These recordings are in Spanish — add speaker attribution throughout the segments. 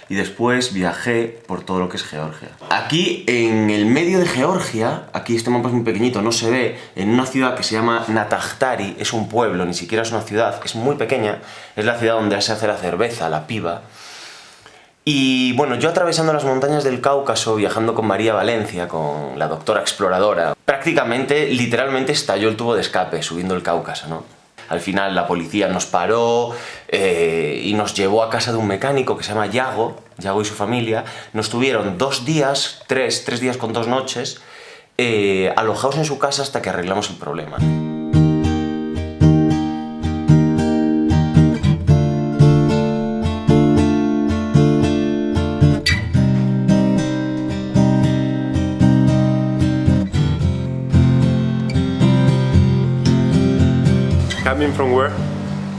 Speaker 1: y después viajé por todo lo que es Georgia. Aquí, en el medio de Georgia, aquí este mapa es muy pequeñito, no se ve, en una ciudad que se llama Natakhtari, es un pueblo, ni siquiera es una ciudad, es muy pequeña, es la ciudad donde se hace la cerveza, la piba. Y bueno, yo atravesando las montañas del Cáucaso, viajando con María Valencia, con la doctora exploradora, prácticamente, literalmente estalló el tubo de escape subiendo el Cáucaso, ¿no? Al final la policía nos paró y nos llevó a casa de un mecánico que se llama Yago y su familia. Nos tuvieron 2 días, tres días con 2 noches, alojados en su casa hasta que arreglamos el problema.
Speaker 2: Coming from where?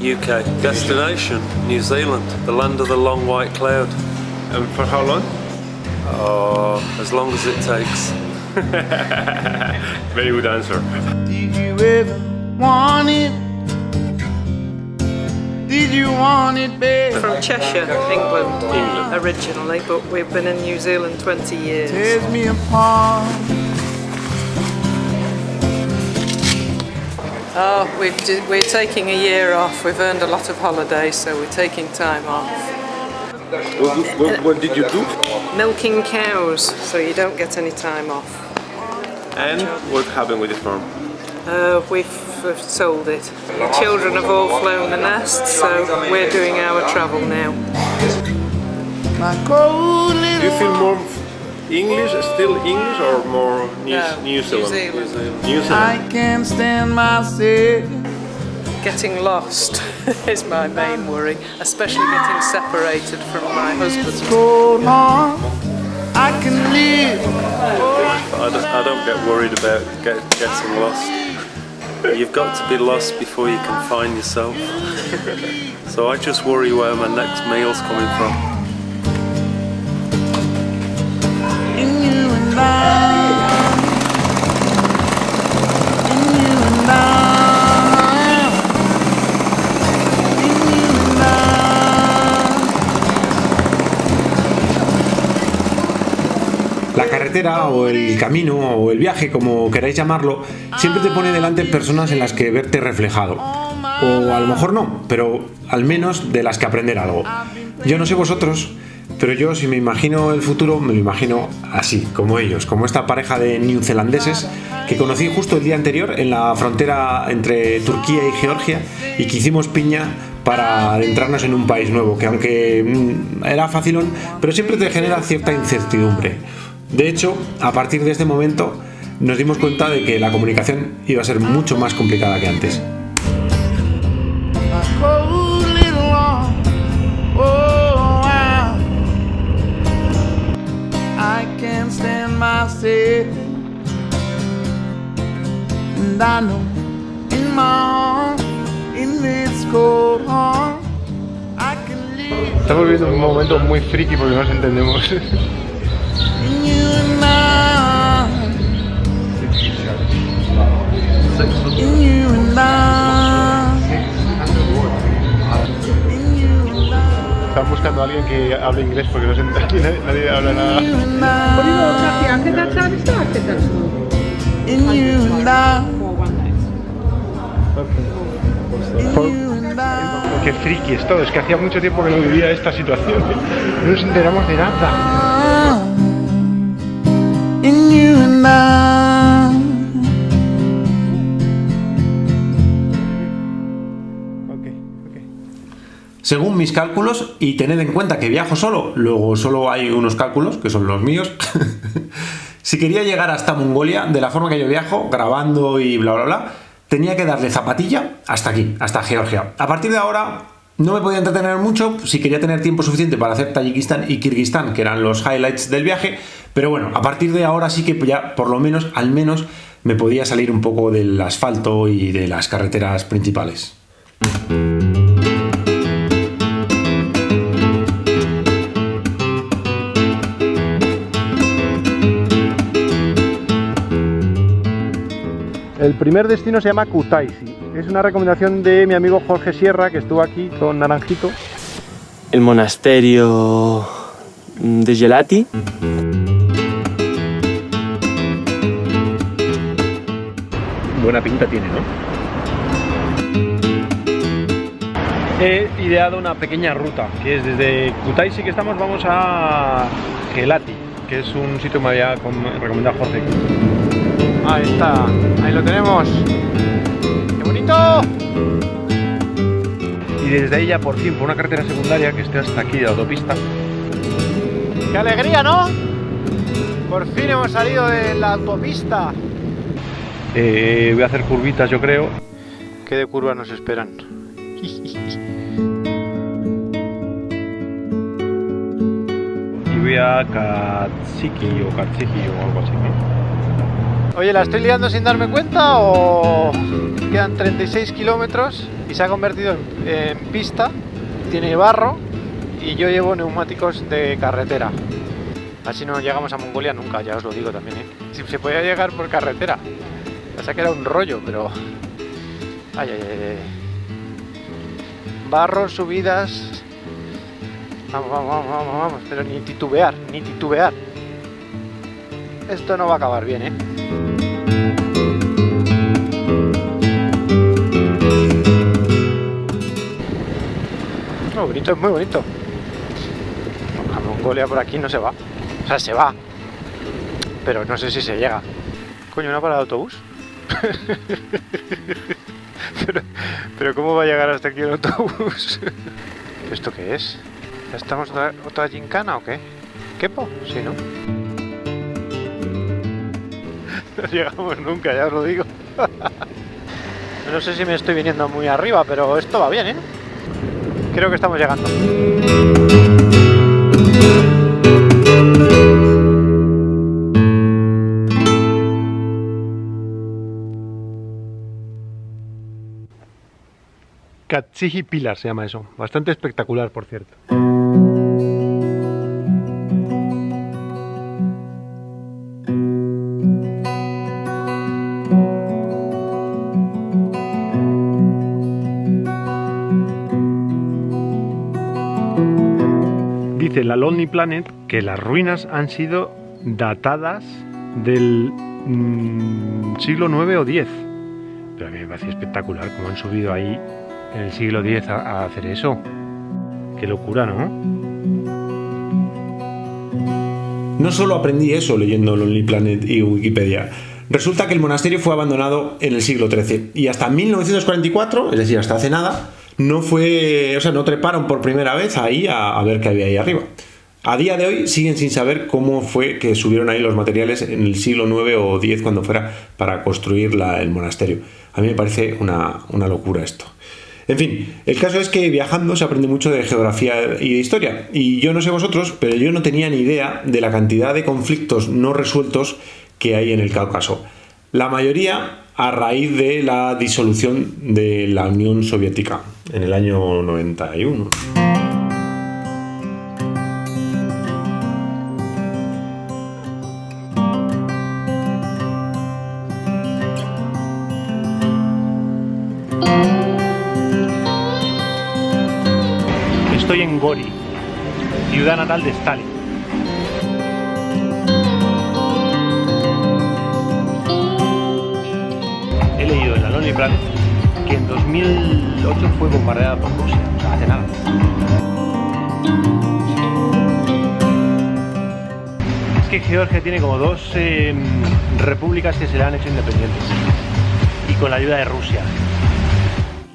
Speaker 3: UK. Destination, New Zealand, the land of the long white cloud.
Speaker 2: And for how long?
Speaker 3: Oh, as long as it takes.
Speaker 2: Very good answer.
Speaker 4: Did you ever want it? Did you want it, babe?
Speaker 5: From Cheshire, England, originally, but we've been in New Zealand 20 years.
Speaker 4: Tears me apart.
Speaker 5: Oh, we're taking a year off. We've earned a lot of holidays, so we're taking time off.
Speaker 2: What did you do?
Speaker 5: Milking cows, so you don't get any time off.
Speaker 2: And what happened with the farm?
Speaker 5: We've sold it. The children have all flown the nest, so we're doing our travel now.
Speaker 4: My cold little
Speaker 2: Do you feel more English, still English, or more New Zealand? New Zealand.
Speaker 4: I can't stand myself.
Speaker 5: Getting lost is my main worry, especially getting separated from my husband.
Speaker 4: So long I can live.
Speaker 3: I don't get worried about getting lost. You've got to be lost before you can find yourself. So I just worry where my next meal's coming from.
Speaker 6: La carretera o el camino o el viaje, como queráis llamarlo, siempre te pone delante personas en las que verte reflejado. O a lo mejor no, pero al menos de las que aprender algo. Yo no sé vosotros, pero yo si me imagino el futuro, me lo imagino así, como ellos, como esta pareja de neozelandeses que conocí justo el día anterior en la frontera entre Turquía y Georgia y que hicimos piña para adentrarnos en un país nuevo, que aunque era facilón, pero siempre te genera cierta incertidumbre. De hecho, a partir de este momento nos dimos cuenta de que la comunicación iba a ser mucho más complicada que antes.
Speaker 2: Estamos viviendo un momento muy friki porque no nos entendemos. Están buscando a alguien que hable inglés porque no se entiende, nadie habla nada. Qué friki es todo, es que hacía mucho tiempo que no vivía esta situación. No nos enteramos de nada.
Speaker 6: Según mis cálculos, y tened en cuenta que viajo solo, luego solo hay unos cálculos, que son los míos, si quería llegar hasta Mongolia, de la forma que yo viajo, grabando y bla bla bla, tenía que darle zapatilla hasta aquí, hasta Georgia. A partir de ahora no me podía entretener mucho si quería tener tiempo suficiente para hacer Tayikistán y Kirguistán, que eran los highlights del viaje, pero bueno, a partir de ahora sí que ya por lo menos, al menos, me podía salir un poco del asfalto y de las carreteras principales.
Speaker 2: El primer destino se llama Kutaisi. Es una recomendación de mi amigo Jorge Sierra, que estuvo aquí con Naranjito.
Speaker 1: El monasterio
Speaker 7: de gelati.
Speaker 2: Buena pinta tiene, ¿no? He ideado una pequeña ruta, que es desde Kutaisi que estamos, vamos a Gelati, que es un sitio que me había recomendado Jorge. Ahí está, ahí lo tenemos. ¡Qué bonito! Y desde ahí ya por fin, por una carretera secundaria que esté hasta aquí de la autopista. ¡Qué alegría!, ¿no? Por fin hemos salido de la autopista. Voy a hacer curvitas, yo creo. ¿Qué de curvas nos esperan? Y voy a Katsiki o algo así, ¿no? Oye, ¿la estoy liando sin darme cuenta o quedan 36 kilómetros y se ha convertido en pista? Tiene barro y yo llevo neumáticos de carretera. Así no llegamos a Mongolia nunca, ya os lo digo también, ¿eh? Si se podía llegar por carretera. Pasa que era un rollo, pero... Ay, ay, ay. Barro, subidas... Vamos, vamos, vamos, vamos, vamos. Pero ni titubear, ni titubear. Esto no va a acabar bien, ¿eh? Oh, bonito, es muy bonito. A Mongolia por aquí no se va. O sea, se va. Pero no sé si se llega. Coño, ¿una parada de autobús? pero ¿cómo va a llegar hasta aquí el autobús? ¿Esto qué es? ¿Ya estamos otra gincana o qué? ¿Quepo? Sí, ¿no? No llegamos nunca, ya os lo digo. No sé si me estoy viniendo muy arriba, pero esto va bien, ¿eh? Creo que estamos llegando. Katsiji Pilar se llama eso. Bastante espectacular, por cierto. Dice la Lonely Planet que las ruinas han sido datadas del siglo IX o X. Pero a mí me parece espectacular cómo han subido ahí en el siglo X a hacer eso. Qué locura, ¿no?
Speaker 6: No solo aprendí eso leyendo Lonely Planet y Wikipedia. Resulta que el monasterio fue abandonado en el siglo XIII y hasta 1944, es decir, hasta hace nada, no treparon por primera vez ahí a ver qué había ahí arriba. A día de hoy siguen sin saber cómo fue que subieron ahí los materiales en el siglo IX o X cuando fuera para construir el monasterio. A mí me parece una locura esto. En fin, el caso es que viajando se aprende mucho de geografía y de historia. Y yo no sé vosotros, pero yo no tenía ni idea de la cantidad de conflictos no resueltos que hay en el Cáucaso. La mayoría a raíz de la disolución de la Unión Soviética en el año 91.
Speaker 2: Estoy en Gori, ciudad natal de Stalin. He leído en la Lonely Planet que en 2008 fue bombardeada por Rusia, o sea, hace nada. Es que Georgia tiene como dos repúblicas que se le han hecho independientes y con la ayuda de Rusia.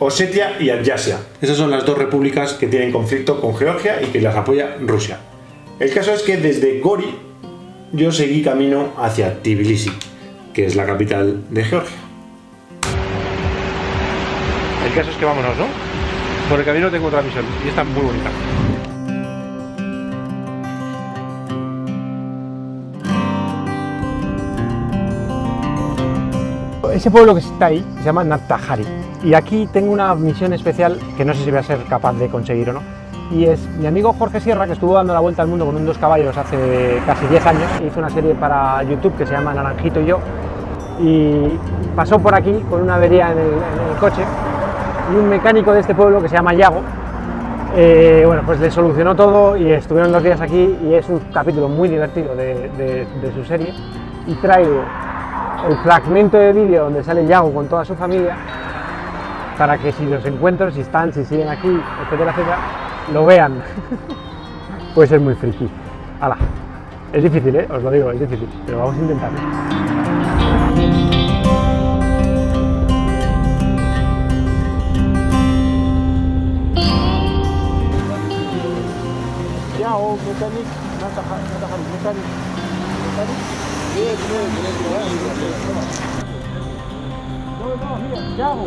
Speaker 6: Osetia y Abjasia. Esas son las dos repúblicas que tienen conflicto con Georgia y que las apoya Rusia. El caso es que desde Gori yo seguí camino hacia Tbilisi, que es la capital de Georgia.
Speaker 2: El caso es que vámonos, ¿no? Por el camino tengo otra misión y está muy bonita. Ese pueblo que está ahí se llama Nathahari y aquí tengo una misión especial que no sé si voy a ser capaz de conseguir o no, y es mi amigo Jorge Sierra, que estuvo dando la vuelta al mundo con un 2 caballos hace casi 10 años, hizo una serie para YouTube que se llama Naranjito y yo, y pasó por aquí con una avería en el coche, y un mecánico de este pueblo que se llama Yago Bueno, pues le solucionó todo y estuvieron 2 días aquí y es un capítulo muy divertido de su serie. Y traigo el fragmento de vídeo donde sale Yago con toda su familia para que si los encuentro, si siguen aquí, etcétera, etcétera, lo vean. Puede ser muy friki. ¡Hala! Es difícil, os lo digo, es difícil, pero vamos a intentarlo. Yago, mecánico, mecánico. Yago.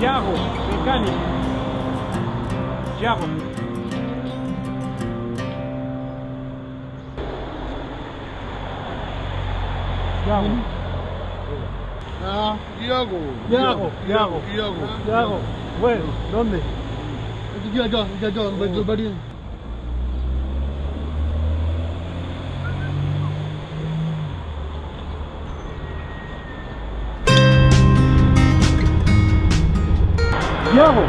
Speaker 2: Yago, mecánico. Yago. Yago. Bueno, ¿dónde? Yago.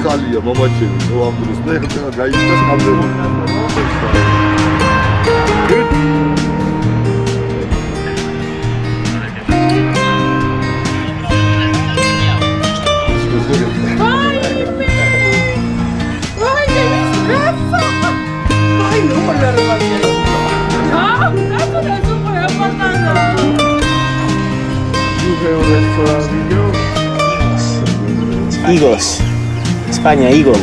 Speaker 7: Скалия, мамачи, вам друзья, гаишка
Speaker 1: Higos. España, Higo.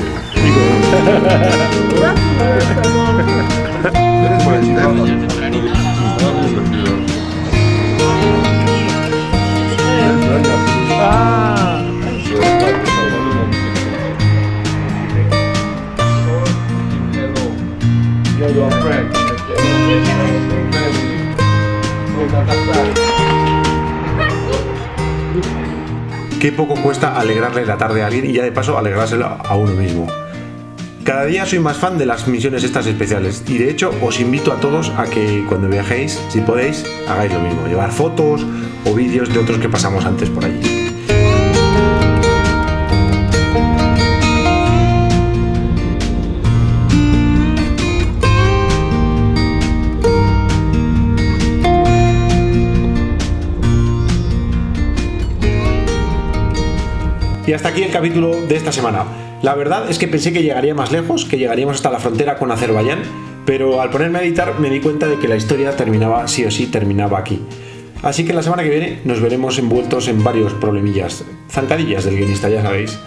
Speaker 6: Qué poco cuesta alegrarle la tarde a alguien y ya de paso alegrárselo a uno mismo. Cada día soy más fan de las misiones estas especiales y de hecho os invito a todos a que cuando viajéis, si podéis, hagáis lo mismo, llevar fotos o vídeos de otros que pasamos antes por allí. Y hasta aquí el capítulo de esta semana. La verdad es que pensé que llegaría más lejos, que llegaríamos hasta la frontera con Azerbaiyán, pero al ponerme a editar me di cuenta de que la historia terminaba, sí o sí, terminaba aquí. Así que la semana que viene nos veremos envueltos en varios problemillas, zancadillas del guionista, ya sabéis.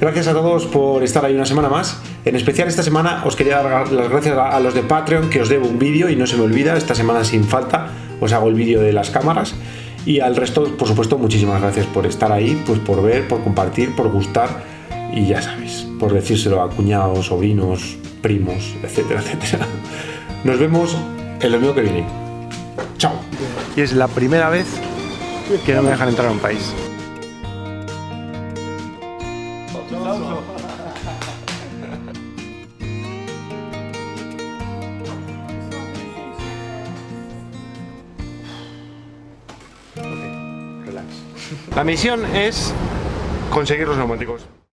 Speaker 6: Gracias a todos por estar ahí una semana más. En especial esta semana os quería dar las gracias a los de Patreon, que os debo un vídeo y no se me olvida, esta semana sin falta os hago el vídeo de las cámaras. Y al resto, por supuesto, muchísimas gracias por estar ahí, pues por ver, por compartir, por gustar y ya sabéis, por decírselo a cuñados, sobrinos, primos, etcétera, etcétera. Nos vemos el domingo que viene. Chao.
Speaker 2: Y es la primera vez que no me dejan entrar a un país. La misión es conseguir los neumáticos.